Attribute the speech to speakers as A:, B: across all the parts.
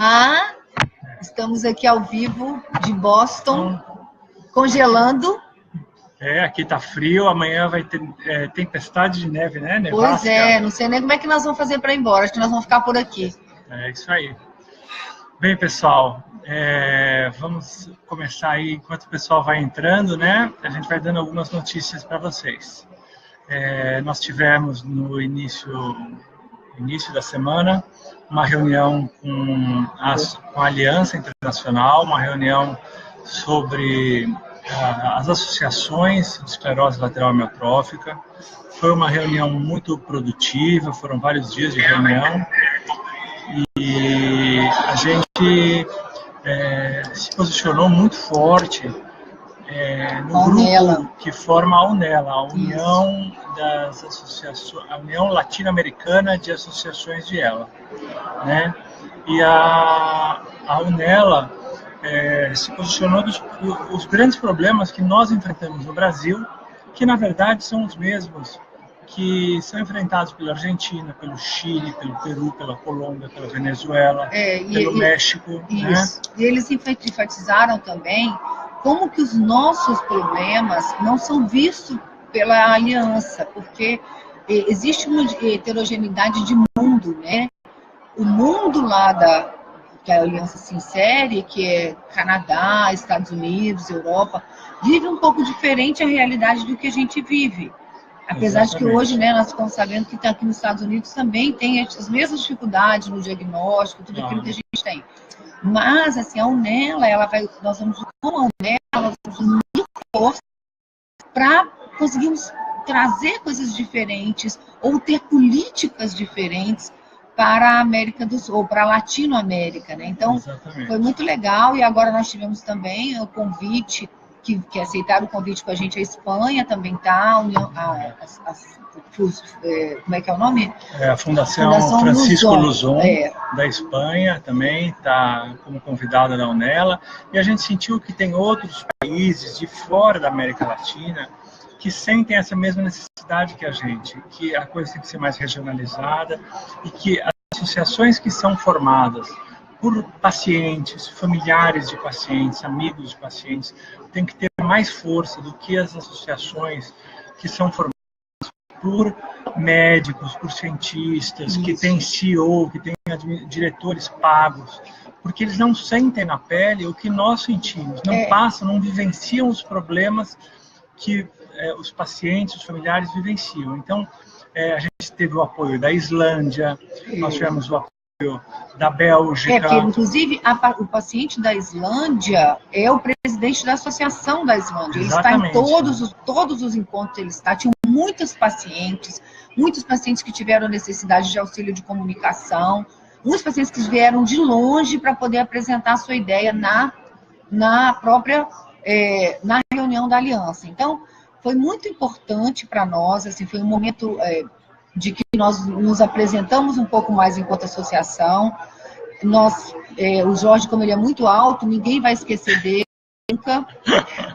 A: Ah, estamos aqui ao vivo de Boston, congelando.
B: Aqui tá frio, amanhã vai ter tempestade de neve, né? Nevasca.
A: Pois é, não sei nem como é que nós vamos fazer para ir embora, acho que nós vamos ficar por aqui.
B: É isso aí. Bem, pessoal, vamos começar aí, enquanto o pessoal vai entrando, né? A gente vai dando algumas notícias para vocês. Nós tivemos no início da semana uma reunião com a Aliança Internacional, uma reunião sobre as associações de esclerose lateral amiotrófica. Foi uma reunião muito produtiva, foram vários dias de reunião e a gente se posicionou muito forte no grupo que forma a UNELA, a União das Associações, a União Latino-Americana de Associações de ELA, né? E a UNELA se posicionou dos grandes problemas que nós enfrentamos no Brasil, que na verdade são os mesmos que são enfrentados pela Argentina, pelo Chile, pelo Peru, pela Colômbia, pela Venezuela, pelo México.
A: Isso. Né? E eles enfatizaram também como que os nossos problemas não são vistos pela aliança, porque existe uma heterogeneidade de mundo, né? O mundo lá que a aliança se insere, que é Canadá, Estados Unidos, Europa, vive um pouco diferente a realidade do que a gente vive. Apesar de que hoje, né, nós ficamos sabendo que aqui nos Estados Unidos também tem as mesmas dificuldades no diagnóstico, tudo aquilo que a gente tem. Mas, assim, a UNELA, nós vamos com a UNELA, nós vamos unir força para conseguirmos trazer coisas diferentes ou ter políticas diferentes para a América do Sul, ou para a Latinoamérica, né? Então, foi muito legal e agora nós tivemos também o convite que aceitaram o convite com a gente, a Espanha também está, como é que é o nome?
B: A Fundação Francisco Luzon, da Espanha, também está como convidada da UNELA, e a gente sentiu que tem outros países de fora da América Latina que sentem essa mesma necessidade que a gente, que a coisa tem que ser mais regionalizada e que as associações que são formadas por pacientes, familiares de pacientes, amigos de pacientes, tem que ter mais força do que as associações que são formadas por médicos, por cientistas, que têm CEO, que têm diretores pagos, porque eles não sentem na pele o que nós sentimos, não passam, não vivenciam os problemas que os pacientes, os familiares vivenciam. Então, a gente teve o apoio da Islândia, nós tivemos o apoio da Bélgica.
A: Porque, inclusive, o paciente da Islândia é o presidente da associação da Islândia.
B: Exatamente.
A: Ele está em todos os encontros, ele está. Tinham muitos pacientes que tiveram necessidade de auxílio de comunicação, muitos pacientes que vieram de longe para poder apresentar a sua ideia na própria na reunião da aliança. Então, foi muito importante para nós, assim, foi um momento de que nós nos apresentamos um pouco mais enquanto associação. O Jorge, como ele é muito alto, ninguém vai esquecer dele nunca.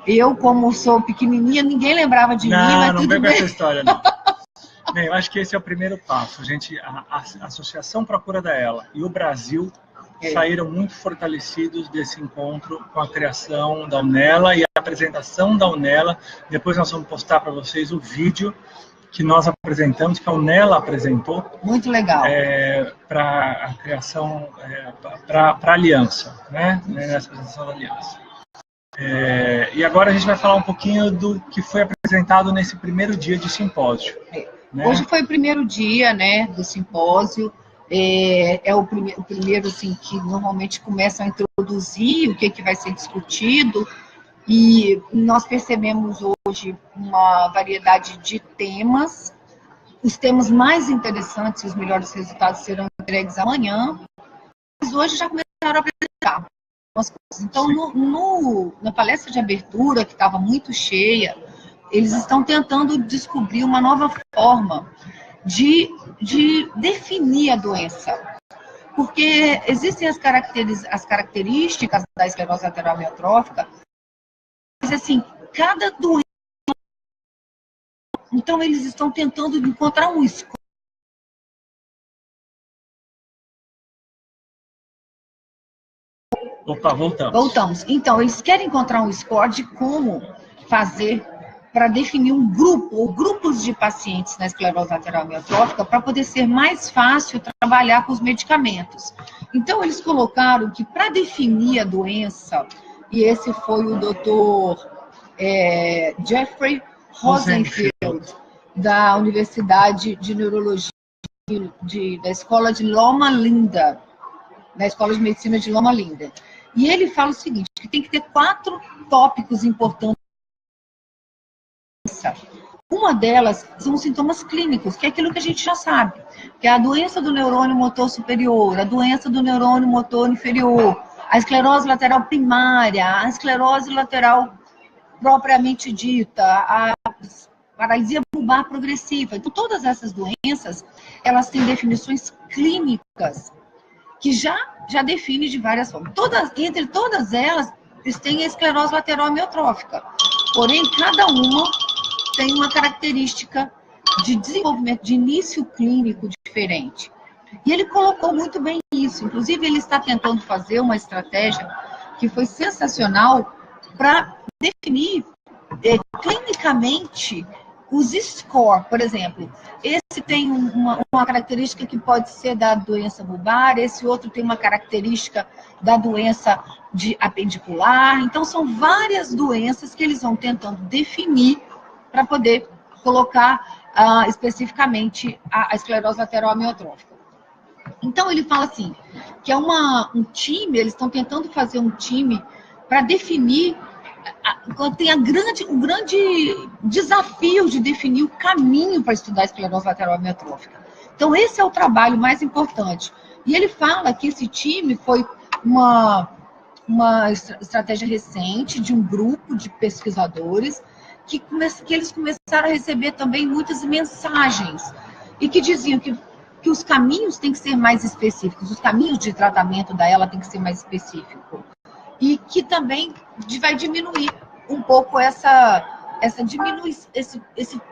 A: Eu, como sou pequenininha, ninguém lembrava de mim, mas
B: não
A: tudo
B: vem
A: bem.
B: Com essa história, não. Bem, eu acho que esse é o primeiro passo. A Associação Procura da ELA e o Brasil saíram muito fortalecidos desse encontro com a criação da UNELA e a apresentação da UNELA. Depois nós vamos postar para vocês o vídeo que nós apresentamos, que a UNELA apresentou.
A: Muito legal.
B: Para a criação, para a aliança, né? Nessa apresentação da aliança. E agora a gente vai falar um pouquinho do que foi apresentado nesse primeiro dia de simpósio. Né?
A: Hoje foi o primeiro dia, né, do simpósio. O primeiro assim, que normalmente começa a introduzir o que vai ser discutido, e nós percebemos hoje uma variedade de temas. Os temas mais interessantes e os melhores resultados serão entregues amanhã, mas hoje já começaram a apresentar algumas coisas. Então, na palestra de abertura, que estava muito cheia, eles estão tentando descobrir uma nova forma de definir a doença. Porque existem as características da esclerose lateral amiotrófica, mas assim, cada doença. Então, eles estão tentando encontrar um
B: Opa, voltamos.
A: Voltamos. Então, eles querem encontrar um score de como fazer para definir um grupo ou grupos de pacientes na esclerose lateral amiotrófica para poder ser mais fácil trabalhar com os medicamentos. Então, eles colocaram que para definir a doença, e esse foi o doutor Jeffrey Rosenfield, da Universidade de Neurologia da Escola de Loma Linda, da Escola de Medicina de Loma Linda. E ele fala o seguinte, que tem que ter 4 tópicos importantes. Uma delas são os sintomas clínicos, que é aquilo que a gente já sabe, que é a doença do neurônio motor superior, a doença do neurônio motor inferior, a esclerose lateral primária, a esclerose lateral propriamente dita, a paralisia bulbar progressiva. Então, todas essas doenças, elas têm definições clínicas que já define de várias formas. Entre todas elas, eles têm a esclerose lateral amiotrófica. Porém, cada uma tem uma característica de desenvolvimento, de início clínico diferente. E ele colocou muito bem isso. Inclusive, ele está tentando fazer uma estratégia que foi sensacional para definir clinicamente os scores. Por exemplo, esse tem uma característica que pode ser da doença bulbar, esse outro tem uma característica da doença apendicular. Então, são várias doenças que eles vão tentando definir para poder colocar especificamente a esclerose lateral amiotrófica. Então, ele fala assim, que é um time, eles estão tentando fazer um time para definir, tem um grande desafio de definir o caminho para estudar a esclerose lateral amiotrófica. Então, esse é o trabalho mais importante. E ele fala que esse time foi uma estratégia recente de um grupo de pesquisadores que eles começaram a receber também muitas mensagens e que diziam que os caminhos têm que ser mais específicos, os caminhos de tratamento da ela têm que ser mais específicos. E que também vai diminuir um pouco esse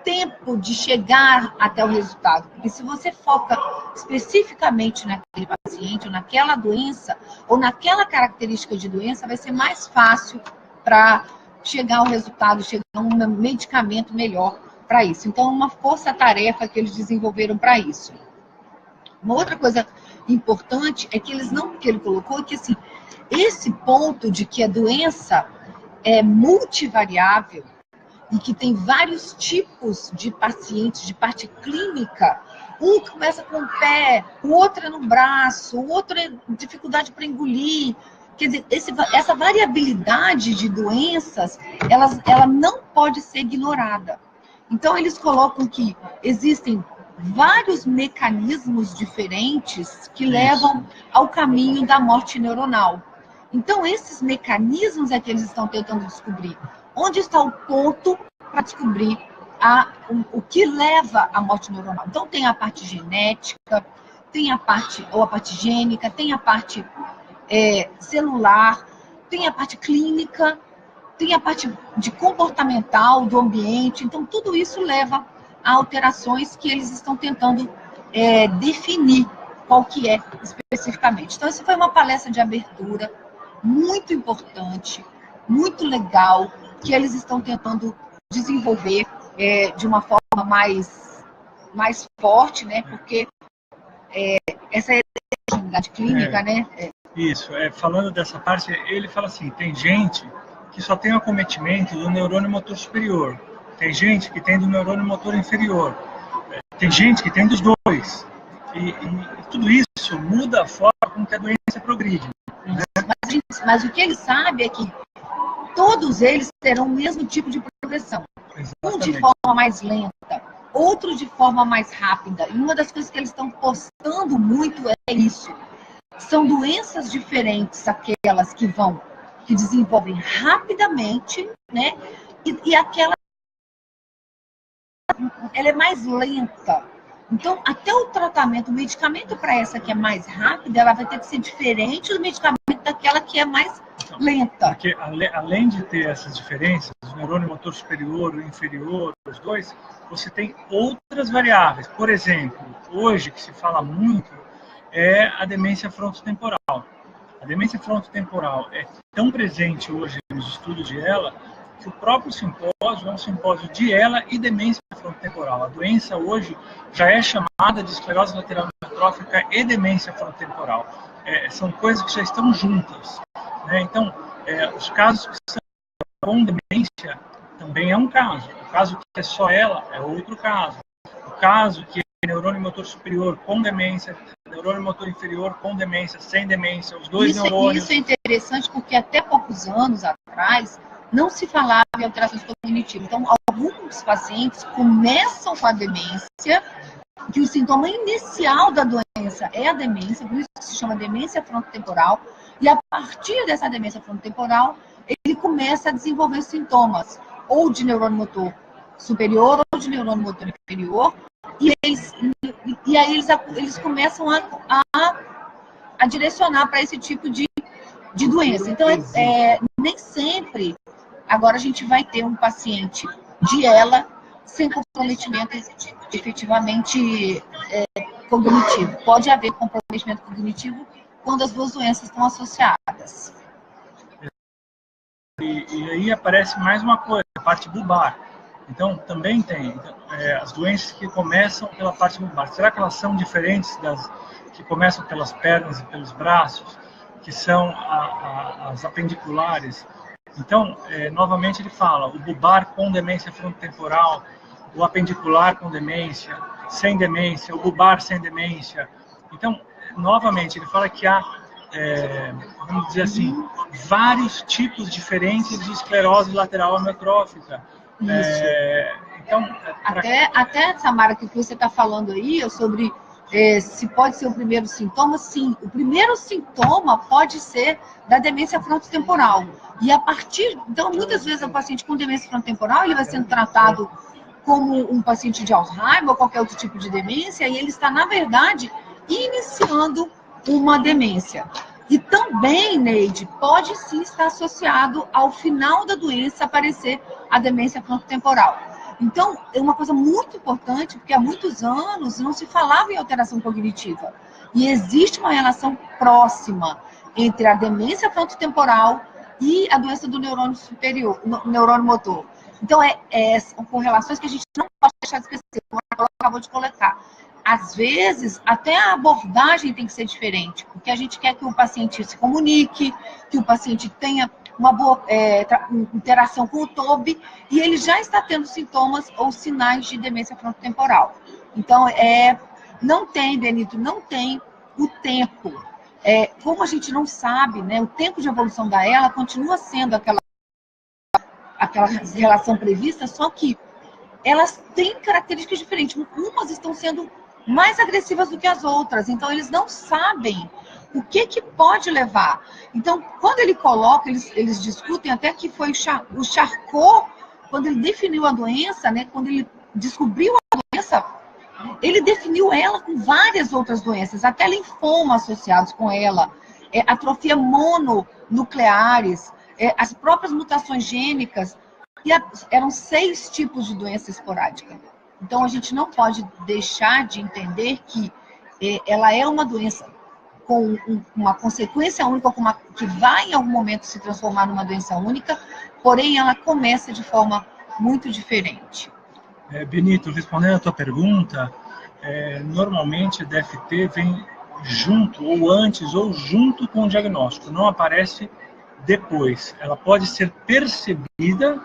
A: tempo de chegar até o resultado. Porque se você foca especificamente naquele paciente, ou naquela doença, ou naquela característica de doença, vai ser mais fácil para chegar ao resultado, chegar a um medicamento melhor para isso. Então, uma força-tarefa que eles desenvolveram para isso. Uma outra coisa importante é que ele colocou que assim, esse ponto de que a doença é multivariável e que tem vários tipos de pacientes, de parte clínica, um começa com o pé, o outro é no braço, o outro é dificuldade para engolir. Quer dizer, essa variabilidade de doenças, ela não pode ser ignorada. Então, eles colocam que existem vários mecanismos diferentes que levam ao caminho da morte neuronal. Então, esses mecanismos é que eles estão tentando descobrir. Onde está o ponto para descobrir o que leva à morte neuronal? Então, tem a parte genética, tem a parte gênica, tem a parte celular, tem a parte clínica, tem a parte de comportamental do ambiente. Então, tudo isso leva a alterações que eles estão tentando definir qual que é especificamente. Então, essa foi uma palestra de abertura muito importante, muito legal, que eles estão tentando desenvolver de uma forma mais forte, né? Porque essa é a atividade clínica, né?
B: Isso, falando dessa parte, ele fala assim, tem gente que só tem acometimento do neurônio motor superior, tem gente que tem do neurônio motor inferior, tem gente que tem dos dois, e tudo isso muda a forma com que a doença progride. Né?
A: Mas o que ele sabe é que todos eles terão o mesmo tipo de progressão. Exatamente. Um de forma mais lenta, outro de forma mais rápida. E uma das coisas que eles estão postando muito é isso. São doenças diferentes, aquelas que desenvolvem rapidamente, né? E aquela, ela é mais lenta. Então, até o tratamento, o medicamento para essa que é mais rápida, ela vai ter que ser diferente do medicamento daquela que é mais lenta.
B: Porque além de ter essas diferenças, o neurônio motor superior, o inferior, os dois, você tem outras variáveis. Por exemplo, hoje que se fala muito é a demência frontotemporal. A demência frontotemporal é tão presente hoje nos estudos de ELA que o próprio simpósio é um simpósio de ELA e demência frontotemporal. A doença hoje já é chamada de esclerose lateral amiotrófica e demência frontotemporal. São coisas que já estão juntas, né? Então, os casos que são com demência também é um caso. O caso que é só ela é outro caso. O caso que é neurônio motor superior com demência, neurônio motor inferior com demência, sem demência, os dois neurônios.
A: Isso é interessante porque até poucos anos atrás não se falava em alterações cognitivas. Então, alguns pacientes começam com a demência, que o sintoma inicial da doença é a demência, por isso que se chama demência frontotemporal, e a partir dessa demência frontotemporal, ele começa a desenvolver sintomas, ou de neurônio motor superior, ou de neurônio motor inferior, e aí eles começam a direcionar para esse tipo de doença. Então, nem sempre, agora a gente vai ter um paciente de ELA sem comprometimento efetivamente cognitivo. Pode haver comprometimento cognitivo quando as duas doenças estão associadas.
B: E aí aparece mais uma coisa, a parte bulbar. Então, também tem as doenças que começam pela parte bulbar. Será que elas são diferentes das que começam pelas pernas e pelos braços, que são as apendiculares? Então, novamente ele fala, o bulbar com demência frontotemporal, o apendicular com demência, sem demência, o bulbar sem demência. Então, novamente, ele fala que há, vamos dizer assim, vários tipos diferentes de esclerose lateral amiotrófica. Então,
A: até, Samara, que você está falando aí sobre se pode ser o primeiro sintoma, sim. O primeiro sintoma pode ser da demência frontotemporal. E a partir... Então, muitas vezes, o paciente com demência frontotemporal, ele vai sendo tratado como um paciente de Alzheimer ou qualquer outro tipo de demência, e ele está, na verdade, iniciando uma demência. E também, Neide, pode sim estar associado ao final da doença aparecer a demência frontotemporal. Então, é uma coisa muito importante, porque há muitos anos não se falava em alteração cognitiva. E existe uma relação próxima entre a demência frontotemporal e a doença do neurônio superior, neurônio motor. Então, são correlações que a gente não pode deixar de esquecer, como ela acabou de colocar. Às vezes, até a abordagem tem que ser diferente, porque a gente quer que o paciente se comunique, que o paciente tenha uma boa interação com o TOB, e ele já está tendo sintomas ou sinais de demência frontotemporal. Então, não tem, Benito, não tem o tempo. Como a gente não sabe, né, o tempo de evolução da ELA continua sendo aquela relação prevista, só que elas têm características diferentes. Umas estão sendo mais agressivas do que as outras, então eles não sabem o que pode levar. Então, quando ele coloca, eles discutem até que foi o Charcot, quando ele definiu a doença, né, quando ele descobriu a doença, ele definiu ela com várias outras doenças, até linfoma associados com ela, atrofia mononucleares, as próprias mutações gênicas, e eram 6 tipos de doença esporádica. Então, a gente não pode deixar de entender que ela é uma doença com uma consequência única, que vai em algum momento se transformar numa doença única, porém ela começa de forma muito diferente.
B: Benito, respondendo a tua pergunta, normalmente a DFT vem junto, ou antes, ou junto com o diagnóstico, não aparece depois. Ela pode ser percebida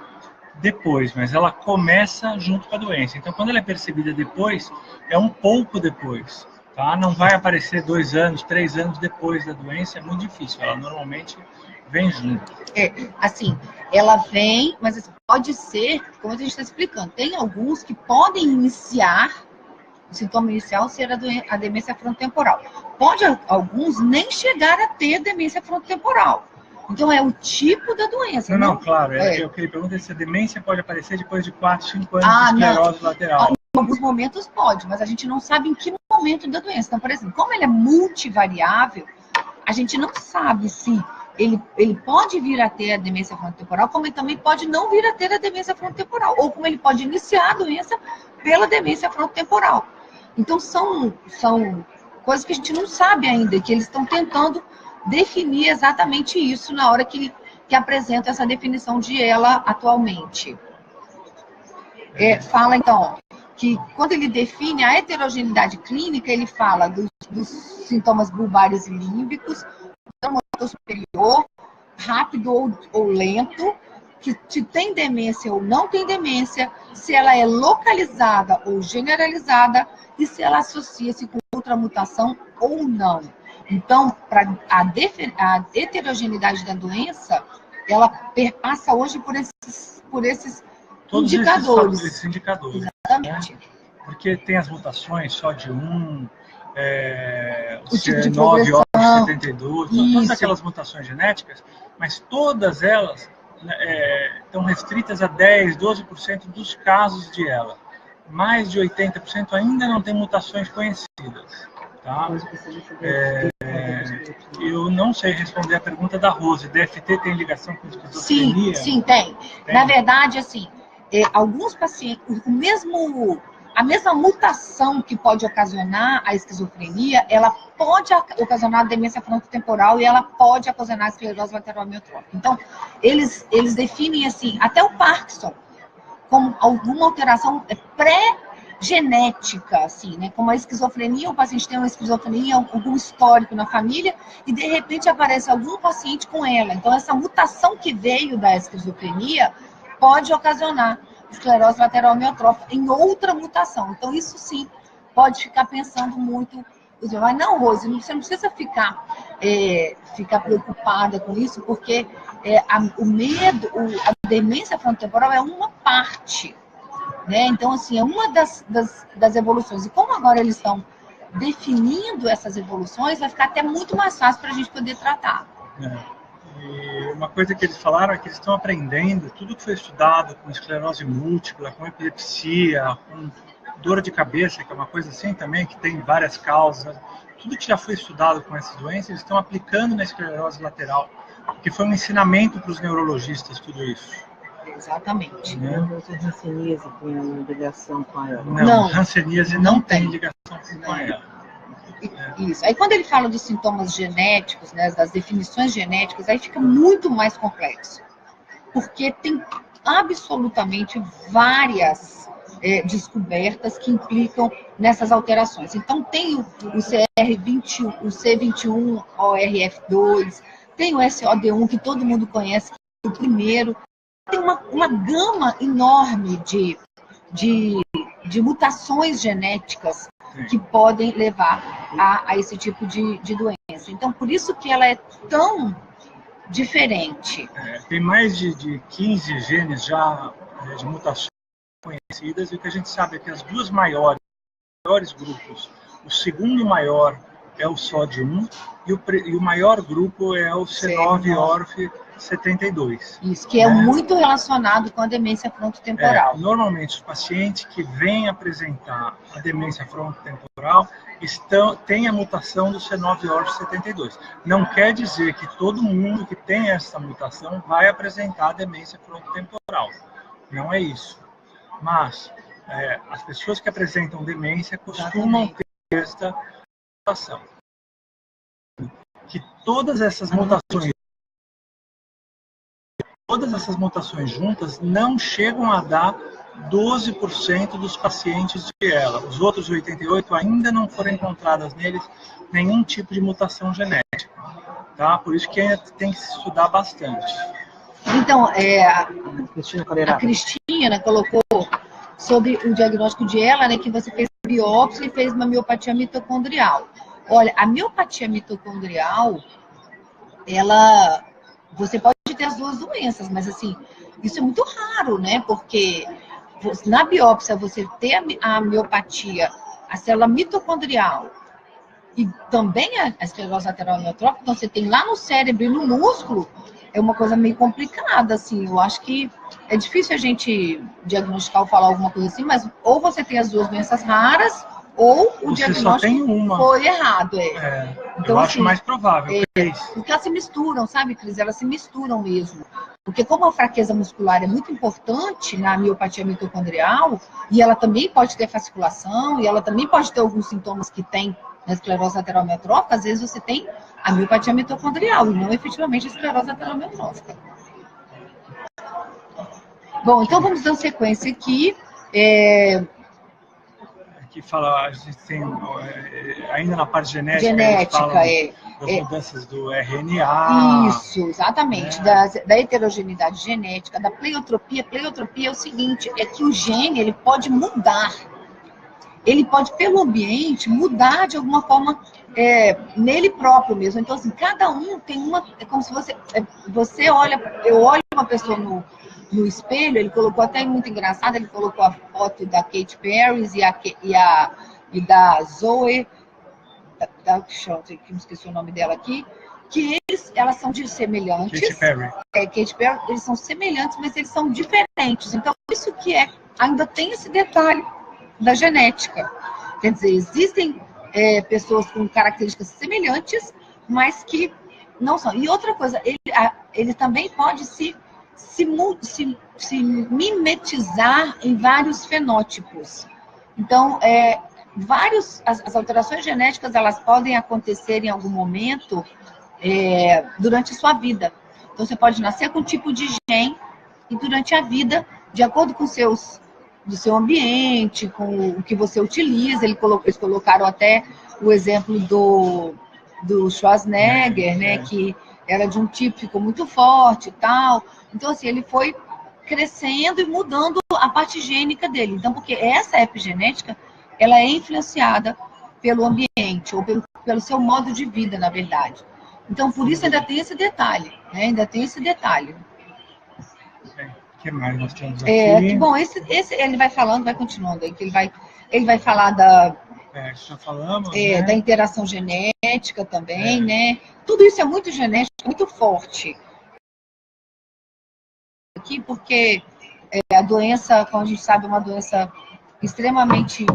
B: depois, mas ela começa junto com a doença. Então, quando ela é percebida depois, é um pouco depois. Tá? Não vai aparecer 2 anos, 3 anos depois da doença, é muito difícil. Ela normalmente vem junto.
A: Assim, ela vem, mas pode ser, como a gente está explicando, tem alguns que podem iniciar, o sintoma inicial ser a demência frontotemporal. Pode alguns nem chegar a ter demência frontotemporal. Então, é o tipo da doença.
B: Não, claro. Eu queria perguntar se a demência pode aparecer depois de 4, 5 anos de esclerose lateral.
A: Em alguns momentos pode, mas a gente não sabe em que momento da doença. Então, por exemplo, como ele é multivariável, a gente não sabe se ele pode vir a ter a demência frontotemporal, como ele também pode não vir a ter a demência frontotemporal, ou como ele pode iniciar a doença pela demência frontotemporal. Então, são coisas que a gente não sabe ainda, que eles estão tentando definir exatamente isso na hora que apresenta essa definição de ELA atualmente. Fala, então, que quando ele define a heterogeneidade clínica, ele fala dos sintomas bulbares e límbicos, do motor superior, rápido ou lento, que se tem demência ou não tem demência, se ela é localizada ou generalizada e se ela associa-se com outra mutação ou não. Então, a heterogeneidade da doença, ela perpassa hoje por esses
B: todos
A: indicadores.
B: Esses indicadores.
A: Exatamente.
B: Né? Porque tem as mutações só de
A: o tipo de
B: C9, OR72, todas aquelas mutações genéticas, mas todas elas estão restritas a 10, 12% dos casos de ELA. Mais de 80% ainda não tem mutações conhecidas. Tá? Eu não sei responder a pergunta da Rose. DFT tem ligação com esquizofrenia?
A: Sim, tem. Na verdade, assim, alguns pacientes, a mesma mutação que pode ocasionar a esquizofrenia, ela pode ocasionar a demência frontotemporal e ela pode ocasionar a esclerose lateral amiotrófica. Então, eles definem, assim, até o Parkinson, como alguma alteração pré-genética, assim, né? Como a esquizofrenia, o paciente tem uma esquizofrenia, algum histórico na família, e de repente aparece algum paciente com ela. Então, essa mutação que veio da esquizofrenia pode ocasionar esclerose lateral amiotrófica em outra mutação. Então, isso sim, pode ficar pensando muito. Mas não, Rose, você não precisa ficar preocupada com isso, porque o medo, a demência frontotemporal é uma parte. Né? Então, assim, é uma das evoluções. E como agora eles estão definindo essas evoluções, vai ficar até muito mais fácil para a gente poder tratar.
B: E uma coisa que eles falaram é que eles estão aprendendo tudo que foi estudado com esclerose múltipla, com epilepsia, com dor de cabeça, que é uma coisa assim também, que tem várias causas. Tudo que já foi estudado com essas doenças, eles estão aplicando na esclerose lateral, que foi um ensinamento para os neurologistas, tudo isso.
A: Exatamente.
C: Não, hanseníase tem ligação com ela.
B: Não, hanseníase não tem ligação com ela.
A: Isso. Aí quando ele fala dos sintomas genéticos, né, das definições genéticas, aí fica muito mais complexo. Porque tem absolutamente várias descobertas que implicam nessas alterações. Então tem o CR21, o C21, ORF2, tem o SOD1, que todo mundo conhece, que é o primeiro. Tem uma gama enorme de mutações genéticas que podem levar a esse tipo de doença. Então, por isso que ela é tão diferente.
B: Tem mais de 15 genes já de mutações conhecidas, e o que a gente sabe é que as duas maiores grupos, o segundo maior é o SOD1 e o maior grupo é o C9-ORF72.
A: Isso, que é muito relacionado com a demência frontotemporal.
B: Normalmente, os pacientes que vêm apresentar a demência frontotemporal têm a mutação do C9-ORF72. Não quer dizer que todo mundo que tem essa mutação vai apresentar a demência frontotemporal. Não é isso. Mas as pessoas que apresentam demência costumam ter esta mutação. Que todas essas mutações juntas não chegam a dar 12% dos pacientes de ELA. Os outros 88% ainda não foram encontradas neles nenhum tipo de mutação genética. Tá? Por isso que ainda tem que se estudar bastante.
A: Então, a Cristina colocou sobre o diagnóstico de ELA, né, que você fez biópsia e fez uma miopatia mitocondrial. Olha, a miopatia mitocondrial, você pode ter as duas doenças, mas assim, isso é muito raro, né? Porque na biópsia você ter a miopatia, a célula mitocondrial e também a esclerose lateral amiotrófica, então você tem lá no cérebro e no músculo, é uma coisa meio complicada, assim. Eu acho que é difícil a gente diagnosticar ou falar alguma coisa assim, mas ou você tem as duas doenças raras, ou o diagnóstico foi errado. Então,
B: eu acho mais provável.
A: Porque elas se misturam, sabe, Cris? Elas se misturam mesmo. Porque como a fraqueza muscular é muito importante na miopatia mitocondrial, e ela também pode ter fasciculação, e ela também pode ter alguns sintomas que tem Na esclerose lateral amiotrófica, às vezes você tem a miopatia mitocondrial e não efetivamente a esclerose lateral amiotrófica. Bom, então vamos dar sequência aqui.
B: Aqui fala, a gente tem, ainda na parte genética, das mudanças do RNA.
A: Isso, exatamente, da heterogeneidade genética, da pleiotropia. Pleiotropia é o seguinte, é que o gene ele pode mudar. Ele pode, pelo ambiente, mudar de alguma forma nele próprio mesmo. Então, assim, cada um tem uma... É como se você olha... Eu olho uma pessoa no espelho, ele colocou até muito engraçado, ele colocou a foto da Katy Perry e da Zoe... Deixa eu esqueci o nome dela aqui. Que elas são semelhantes.
B: Katy Perry.
A: Katy Perry, eles são semelhantes, mas eles são diferentes. Então, isso que ainda tem esse detalhe da genética. Quer dizer, existem pessoas com características semelhantes, mas que não são. E outra coisa, ele também pode se mimetizar em vários fenótipos. Então, as alterações genéticas, elas podem acontecer em algum momento durante a sua vida. Então, você pode nascer com um tipo de gene e durante a vida, de acordo com do seu ambiente, com o que você utiliza. Eles colocaram até o exemplo do Schwarzenegger, né, que era de um tipo, ficou muito forte e tal. Então, assim, ele foi crescendo e mudando a parte gênica dele. Então, porque essa epigenética, ela é influenciada pelo ambiente, ou pelo seu modo de vida, na verdade. Então, por isso ainda tem esse detalhe, né? Ainda tem esse detalhe.
B: O que mais nós temos aqui?
A: Bom, esse ele vai falando, vai continuando aí, que ele vai falar da...
B: já falamos, né?
A: Da interação genética também, né? Tudo isso é muito genético, muito forte. Aqui, porque a doença, como a gente sabe, é uma doença extremamente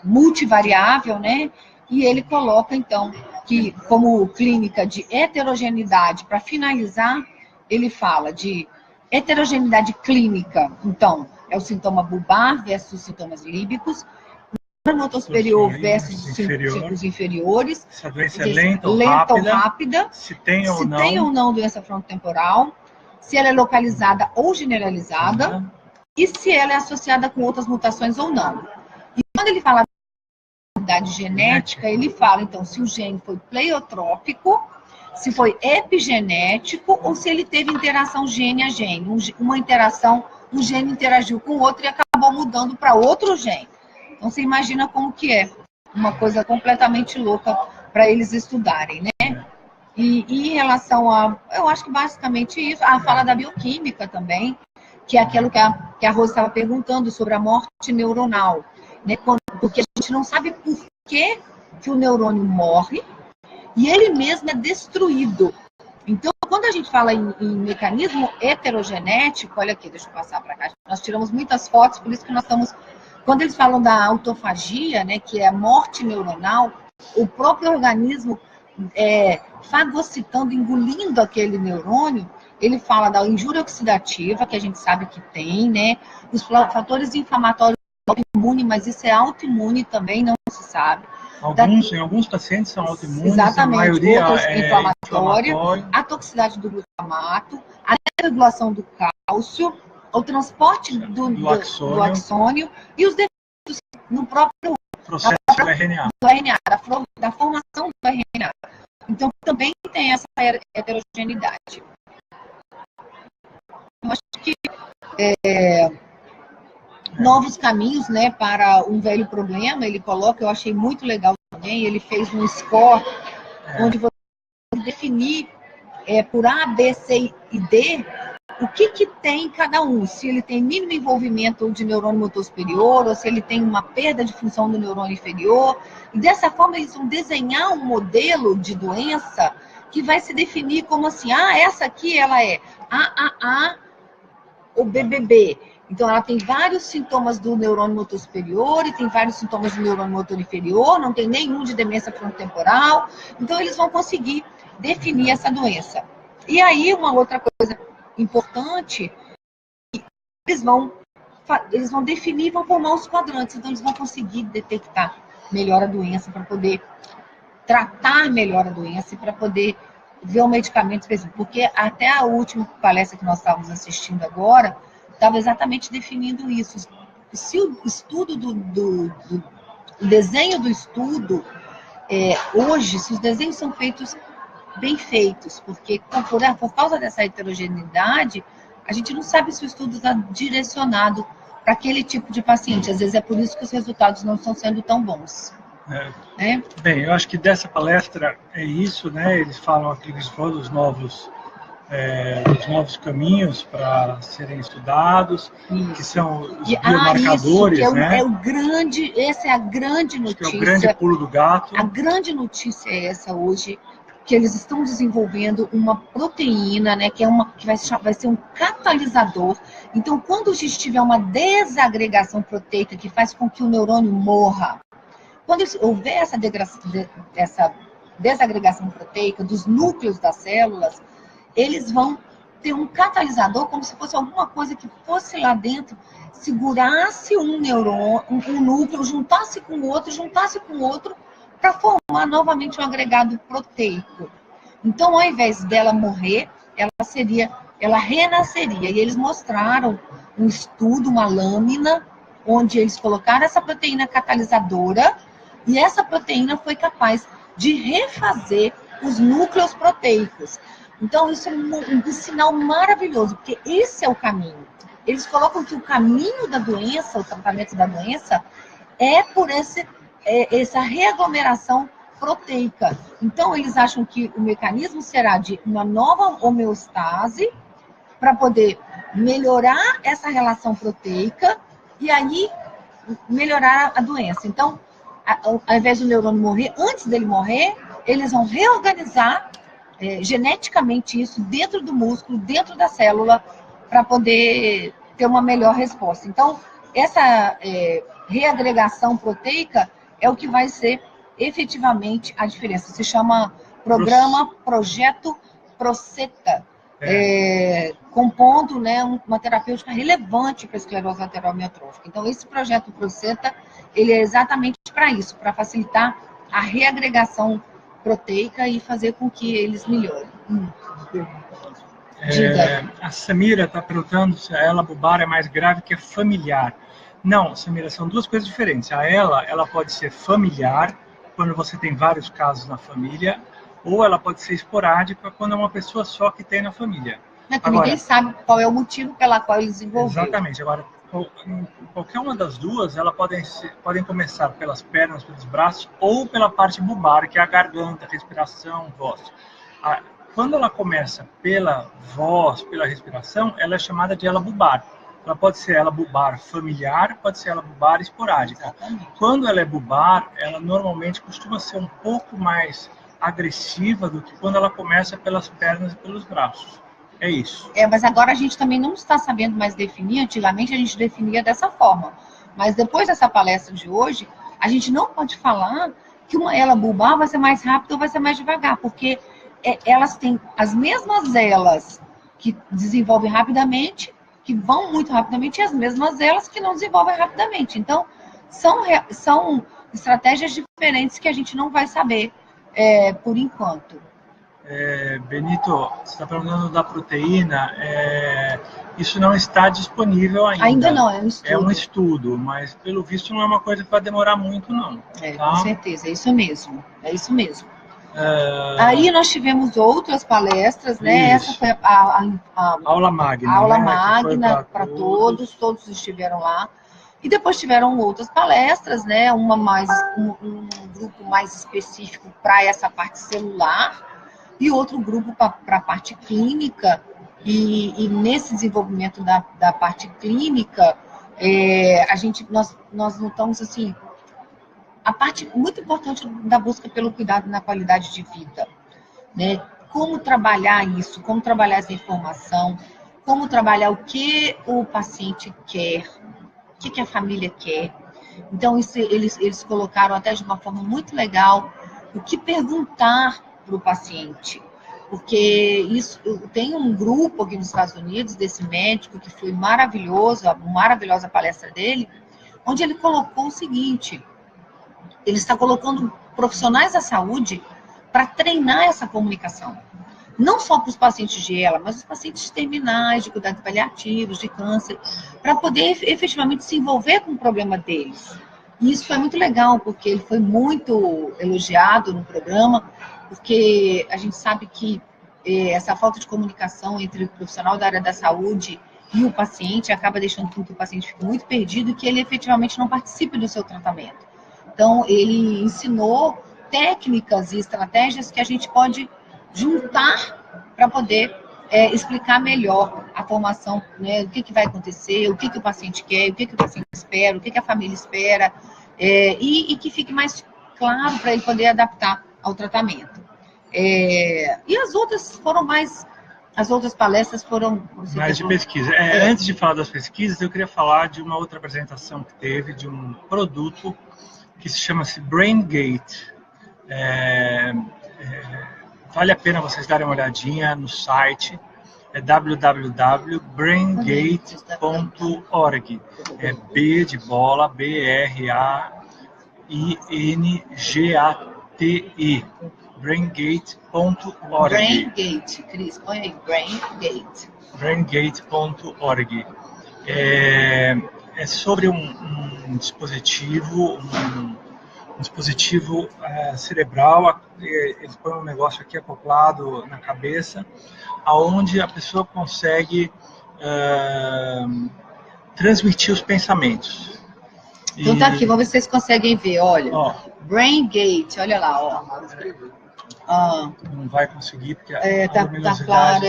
A: multivariável, né? E ele coloca, então, que como clínica de heterogeneidade, para finalizar, ele fala de heterogeneidade clínica. Então, é o sintoma bulbar versus sintomas líbicos, motor superior versus círculos inferiores.
B: Essa doença é lenta ou
A: rápida.
B: Se tem ou
A: não doença frontotemporal. Se ela é localizada ou generalizada. E se ela é associada com outras mutações ou não. E quando ele fala de genética, ele fala, então, se o gene foi pleiotrópico, se foi epigenético, ou se ele teve interação gene a gene. Uma interação, um gene interagiu com o outro e acabou mudando para outro gene. Então, você imagina como que é uma coisa completamente louca para eles estudarem, né? E em relação eu acho que basicamente isso, fala da bioquímica também, que é aquilo que a Rose estava perguntando sobre a morte neuronal, né? Porque a gente não sabe por que o neurônio morre e ele mesmo é destruído. Então, quando a gente fala em mecanismo heterogenético, olha aqui, deixa eu passar para cá, nós tiramos muitas fotos, por isso que nós estamos... Quando eles falam da autofagia, né, que é a morte neuronal, o próprio organismo fagocitando, engolindo aquele neurônio, ele fala da injúria oxidativa, que a gente sabe que tem, né? Os fatores inflamatórios autoimune, mas isso é autoimune também, não se sabe.
B: Em alguns pacientes são autoimunes,
A: exatamente,
B: a maioria
A: outros inflamatória, a toxicidade do glutamato, a regulação do cálcio, o transporte do axônio e os defeitos no próprio
B: processo do RNA.
A: Da formação do RNA. Então, também tem essa heterogeneidade. Eu acho que novos caminhos, né, para um velho problema, ele coloca, eu achei muito legal também, ele fez um score onde você pode definir por A, B, C e D o que tem cada um, se ele tem mínimo envolvimento de neurônio motor superior, ou se ele tem uma perda de função do neurônio inferior, e dessa forma eles vão desenhar um modelo de doença que vai se definir como assim, essa aqui ela é AAA ou BBB. Então, ela tem vários sintomas do neurônio motor superior e tem vários sintomas do neurônio motor inferior, não tem nenhum de demência frontotemporal. Então, eles vão conseguir definir essa doença. E aí, uma outra coisa importante, eles vão definir e vão formar os quadrantes. Então, eles vão conseguir detectar melhor a doença, para poder tratar melhor a doença e para poder ver o medicamento específico. Porque até a última palestra que nós estávamos assistindo agora, estava exatamente definindo isso. Se o estudo o desenho do estudo, hoje, se os desenhos são feitos bem feitos, porque por causa dessa heterogeneidade, a gente não sabe se o estudo está direcionado para aquele tipo de paciente. Às vezes é por isso que os resultados não estão sendo tão bons.
B: Bem, eu acho que dessa palestra é isso, né? Eles falam aqui dos novos caminhos para serem estudados, isso. Que são os biomarcadores,
A: isso,
B: né?
A: Essa é a grande notícia.
B: Que é o grande pulo do gato.
A: A grande notícia é essa hoje, que eles estão desenvolvendo uma proteína, né, que vai ser um catalisador. Então, quando a gente tiver uma desagregação proteica que faz com que o neurônio morra, quando houver essa desagregação proteica dos núcleos das células, eles vão ter um catalisador, como se fosse alguma coisa que fosse lá dentro, segurasse um neurônio, um núcleo, juntasse com o outro, para formar novamente um agregado proteico. Então, ao invés dela morrer, ela renasceria. E eles mostraram um estudo, uma lâmina, onde eles colocaram essa proteína catalisadora, e essa proteína foi capaz de refazer os núcleos proteicos. Então, isso é um sinal maravilhoso, porque esse é o caminho. Eles colocam que o caminho da doença, o tratamento da doença, é por essa reaglomeração proteica. Então, eles acham que o mecanismo será de uma nova homeostase para poder melhorar essa relação proteica e aí melhorar a doença. Então, ao invés do neurônio morrer, antes dele morrer, eles vão reorganizar geneticamente isso dentro do músculo, dentro da célula, para poder ter uma melhor resposta. Então, essa reagregação proteica é o que vai ser efetivamente a diferença. Se chama Projeto Proceta, compondo, né, uma terapêutica relevante para a esclerose lateral amiotrófica. Então, esse projeto Proceta, ele é exatamente para isso, para facilitar a reagregação proteica e fazer com que eles melhorem.
B: A Samira está perguntando se a ela bulbar é mais grave que a familiar. Não, Samira, são duas coisas diferentes. Ela pode ser familiar, quando você tem vários casos na família, ou ela pode ser esporádica, quando é uma pessoa só que tem na família.
A: Ninguém sabe qual é o motivo pela qual ele desenvolveu.
B: Exatamente. Agora, qualquer uma das duas, elas podem começar pelas pernas, pelos braços, ou pela parte bulbar, que é a garganta, respiração, voz. Quando ela começa pela voz, pela respiração, ela é chamada de ela bulbar. Ela pode ser ela bulbar familiar, pode ser ela bulbar esporádica.
A: Exatamente.
B: Quando ela é bulbar, ela normalmente costuma ser um pouco mais agressiva do que quando ela começa pelas pernas e pelos braços. É isso.
A: Mas agora a gente também não está sabendo mais definir. Antigamente a gente definia dessa forma. Mas depois dessa palestra de hoje, a gente não pode falar que uma ela bulbar vai ser mais rápida ou vai ser mais devagar, porque elas têm as mesmas elas que desenvolvem rapidamente, que vão muito rapidamente, e as mesmas elas que não desenvolvem rapidamente. Então, são estratégias diferentes que a gente não vai saber por enquanto.
B: Benito, você está perguntando da proteína, isso não está disponível ainda.
A: Ainda não, é um estudo.
B: É um estudo, mas pelo visto não é uma coisa que vai demorar muito, não. Tá?
A: Com certeza, é isso mesmo. Aí nós tivemos outras palestras, né?
B: Isso.
A: Essa foi a
B: aula magna.
A: A aula magna para todos estiveram lá. E depois tiveram outras palestras, né? Um grupo mais específico para essa parte celular e outro grupo para a parte clínica. E nesse desenvolvimento da parte clínica, nós notamos assim, a parte muito importante da busca pelo cuidado na qualidade de vida, né? Como trabalhar isso, como trabalhar essa informação, como trabalhar o que o paciente quer, o que a família quer. Então, isso, eles colocaram até de uma forma muito legal o que perguntar para o paciente. Porque tem um grupo aqui nos Estados Unidos, desse médico, que foi maravilhoso, a maravilhosa palestra dele, onde ele colocou o seguinte: ele está colocando profissionais da saúde para treinar essa comunicação. Não só para os pacientes de ELA, mas os pacientes terminais, de cuidados paliativos, de câncer, para poder efetivamente se envolver com o problema deles. E isso foi muito legal, porque ele foi muito elogiado no programa, porque a gente sabe que essa falta de comunicação entre o profissional da área da saúde e o paciente acaba deixando com que o paciente fique muito perdido e que ele efetivamente não participe do seu tratamento. Então, ele ensinou técnicas e estratégias que a gente pode juntar para poder explicar melhor a formação, né, o que vai acontecer, o que o paciente quer, o que o paciente espera, o que a família espera, e que fique mais claro para ele poder adaptar ao tratamento. E as outras palestras foram...
B: Mais de pesquisa. Antes de falar das pesquisas, eu queria falar de uma outra apresentação que teve, de um produto que se chama-se BrainGate. Vale a pena vocês darem uma olhadinha no site, é www.braingate.org. É B de bola, BRAINGATE, braingate.org.
A: BrainGate, Cris, põe aí, BrainGate.
B: Braingate.org. É sobre um dispositivo, um dispositivo cerebral. Eles põem um negócio aqui acoplado na cabeça, aonde a pessoa consegue transmitir os pensamentos.
A: Então tá aqui, vamos ver se vocês conseguem ver, olha. BrainGate, olha lá, ó.
B: Não vai conseguir, porque
A: tá claro,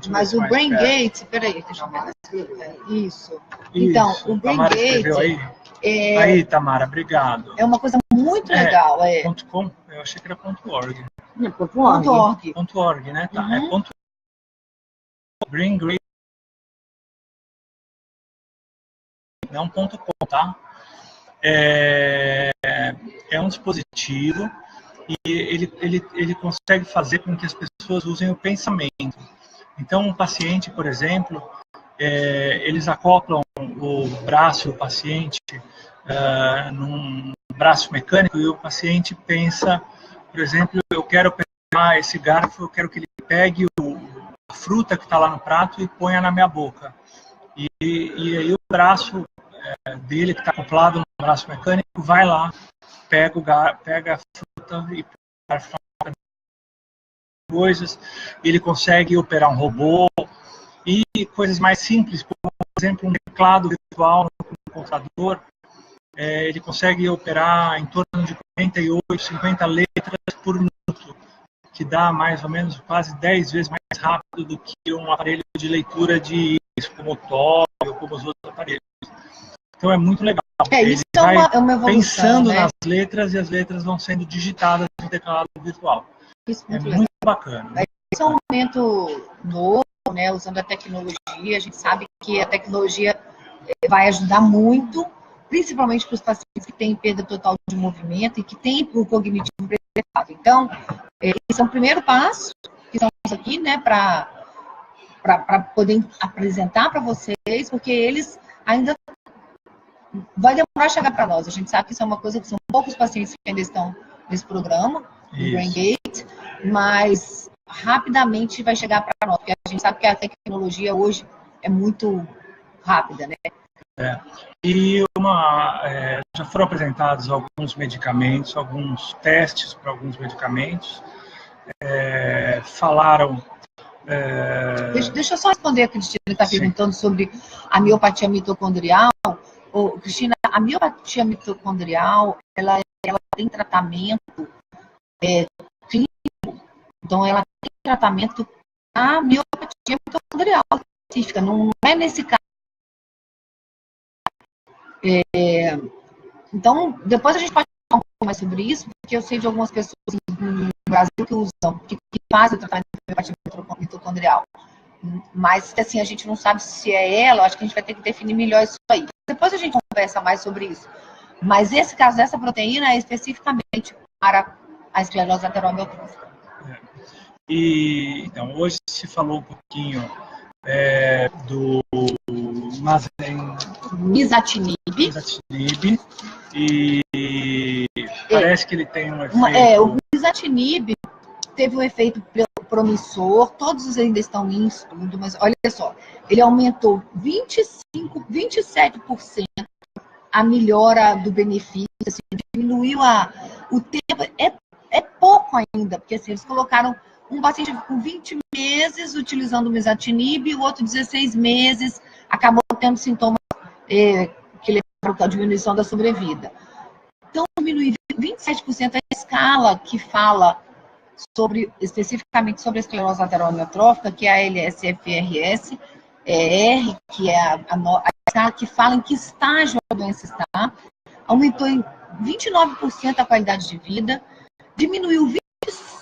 A: mas o BrainGate, peraí, deixa eu ver. Isso. Então, o BrainGate...
B: Aí, Tamara, obrigado.
A: É uma coisa muito legal.
B: .com? Eu achei que era .org.
A: .org.
B: .org, né? Tá.
A: Uhum.
B: BrainGate. Não .com, tá? É um dispositivo e ele consegue fazer com que as pessoas usem o pensamento. Então, um paciente, por exemplo, eles acoplam o braço do paciente num braço mecânico e o paciente pensa, por exemplo, eu quero pegar esse garfo, eu quero que ele pegue a fruta que está lá no prato e ponha na minha boca. E aí o braço dele, que está acoplado no braço mecânico, vai lá, pega a fruta e coisas, ele consegue operar um robô e coisas mais simples, como, por exemplo, um teclado virtual no computador. Ele consegue operar em torno de 48, 50 letras por minuto, que dá mais ou menos quase 10 vezes mais rápido do que um aparelho de leitura de íris, como o TOB ou como os outros aparelhos. Então é muito legal.
A: Isso é uma evolução,
B: pensando nas letras e as letras vão sendo digitadas no teclado virtual.
A: Isso
B: é muito bacana.
A: Esse é um momento novo, né, usando a tecnologia. A gente sabe que a tecnologia vai ajudar muito, principalmente para os pacientes que têm perda total de movimento e que têm o cognitivo preservado. Então, esse é o primeiro passo que estamos aqui, né, para poder apresentar para vocês, porque eles ainda vai demorar a chegar para nós. A gente sabe que isso é uma coisa que são poucos pacientes que ainda estão nesse programa, do BrainGate, mas rapidamente vai chegar para nós, porque a gente sabe que a tecnologia hoje é muito rápida, né?
B: E já foram apresentados alguns medicamentos, alguns testes para alguns medicamentos. Falaram...
A: Deixa eu só responder a Cristina, que está perguntando sobre a miopatia mitocondrial. Cristina, a miopatia mitocondrial, ela tem tratamento clínico, então ela tem tratamento da miopatia mitocondrial específica, não é nesse caso. Então, depois a gente pode falar um pouco mais sobre isso, porque eu sei de algumas pessoas no Brasil que usam, que fazem o tratamento da miopatia mitocondrial. Mas, assim, a gente não sabe se é ela, acho que a gente vai ter que definir melhor isso aí. Depois a gente conversa mais sobre isso. Mas esse caso dessa proteína é especificamente para a esclerose lateral amiotrófica.
B: Então, hoje se falou um pouquinho do misatinib, e parece que ele tem um efeito...
A: O misatinib teve um efeito promissor, todos ainda estão em estudo, mas olha só, ele aumentou 27% a melhora do benefício, assim, diminuiu o tempo, é pouco ainda, porque assim, eles colocaram um paciente com 20 meses utilizando o misatinib, e o outro 16 meses, acabou tendo sintomas que levaram à diminuição da sobrevida. Então, diminuir 27% é a escala que fala especificamente sobre a esclerose lateral amiotrófica, que é a LSFRS, R, que é a escala que fala em que estágio a doença está, aumentou em 29% a qualidade de vida, diminuiu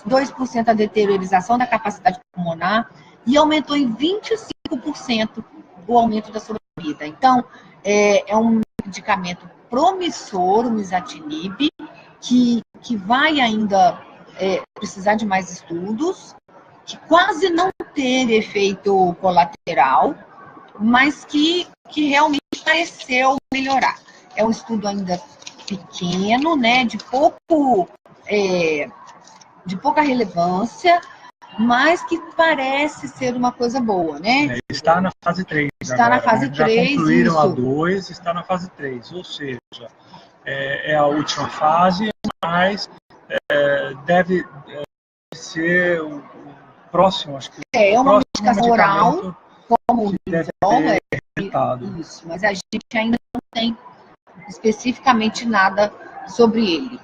A: 22% a deteriorização da capacidade pulmonar e aumentou em 25% o aumento da sobrevida. Então, é um medicamento promissor, o misatinib, que vai ainda precisar de mais estudos, que quase não teve efeito colateral, mas que realmente pareceu melhorar. É um estudo ainda pequeno, né, de pouca relevância, mas que parece ser uma coisa boa, né?
B: Está na fase 3
A: Está
B: agora,
A: na fase 3,
B: já concluíram
A: isso.
B: a 2, está na fase 3, ou seja, é a última fase, mas deve ser o próximo, acho que
A: é uma medicação oral, como o
B: Livol,
A: isso, mas a gente ainda não tem especificamente nada sobre ele.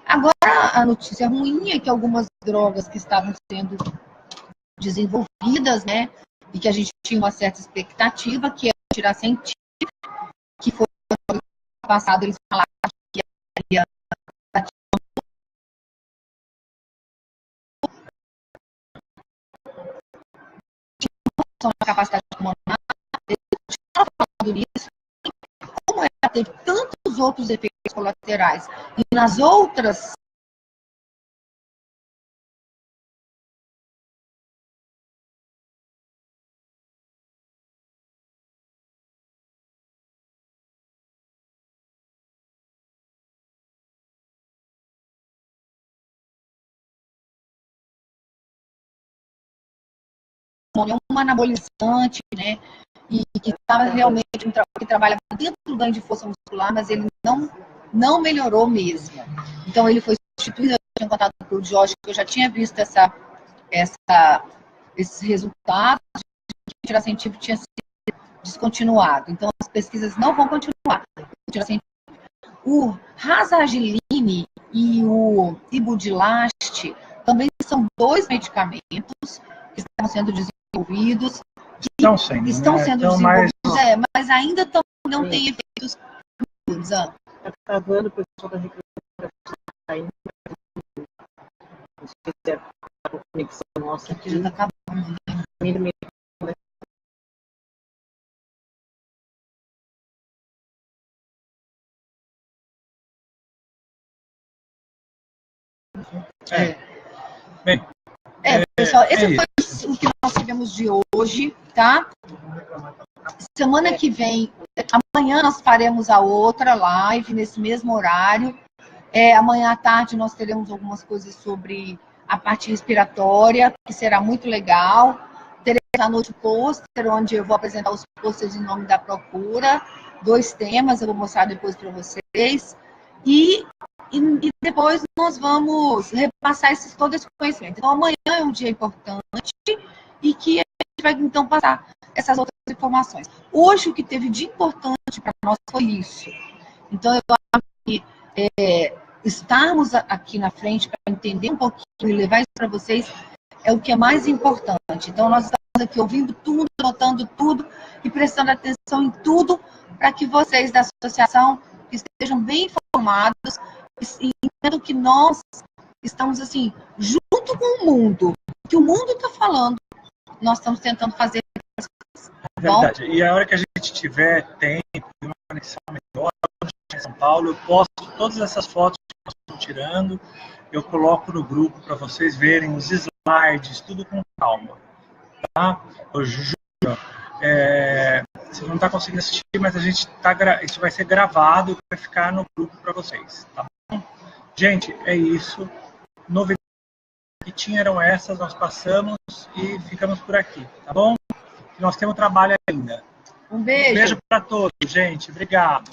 A: Agora, a notícia ruim é que algumas drogas que estavam sendo desenvolvidas, né, e que a gente tinha uma certa expectativa, que é o tiracentível, que foi no passado eles falaram que ia a capacidade pulmonar, eles estavam falando nisso, como ela teve tantos outros efeitos colaterais, e nas outras é um anabolizante, né? E que estava realmente que trabalha dentro do ganho de força muscular, mas ele não melhorou mesmo. Então ele foi substituído. Eu tinha contado com o Jorge que eu já tinha visto esses resultados, que o tiracentível tinha sido descontinuado. Então as pesquisas não vão continuar. O rasagiline e o ibudilast também são dois medicamentos que estão sendo desenvolvidos,
B: estão sendo
A: desenvolvidos, mas ainda não têm efeitos.
C: Está dando o pessoal da recuperação ainda. Não sei se é a conexão nossa aqui.
A: Já está acabando. Pessoal, esse foi o que nós tivemos de hoje, tá? Semana que vem, amanhã nós faremos a outra live nesse mesmo horário. Amanhã à tarde nós teremos algumas coisas sobre a parte respiratória, que será muito legal. Teremos à noite o pôster, onde eu vou apresentar os pôsteres em nome da Procura. 2 temas, eu vou mostrar depois para vocês. E depois nós vamos repassar todo esse conhecimento. Então, amanhã é um dia importante e que a gente vai, então, passar essas outras informações. Hoje, o que teve de importante para nós foi isso. Então, eu acho que estarmos aqui na frente para entender um pouquinho e levar isso para vocês é o que é mais importante. Então, nós estamos aqui ouvindo tudo, anotando tudo e prestando atenção em tudo para que vocês da associação estejam bem informados e entendam que nós estamos, assim, junto com o mundo. O que o mundo está falando, nós estamos tentando fazer as coisas.
B: Verdade. E a hora que a gente tiver tempo e uma conexão melhor em São Paulo, eu posto todas essas fotos que nós estamos tirando, eu coloco no grupo para vocês verem os slides, tudo com calma. Tá? Eu juro, você não está conseguindo assistir, mas a gente isso vai ser gravado e vai ficar no grupo para vocês. Tá bom? Gente, é isso. Novidades que tinham eram essas, nós passamos e ficamos por aqui, tá bom? Nós temos trabalho ainda.
A: Um beijo.
B: Um beijo para todos, gente. Obrigado.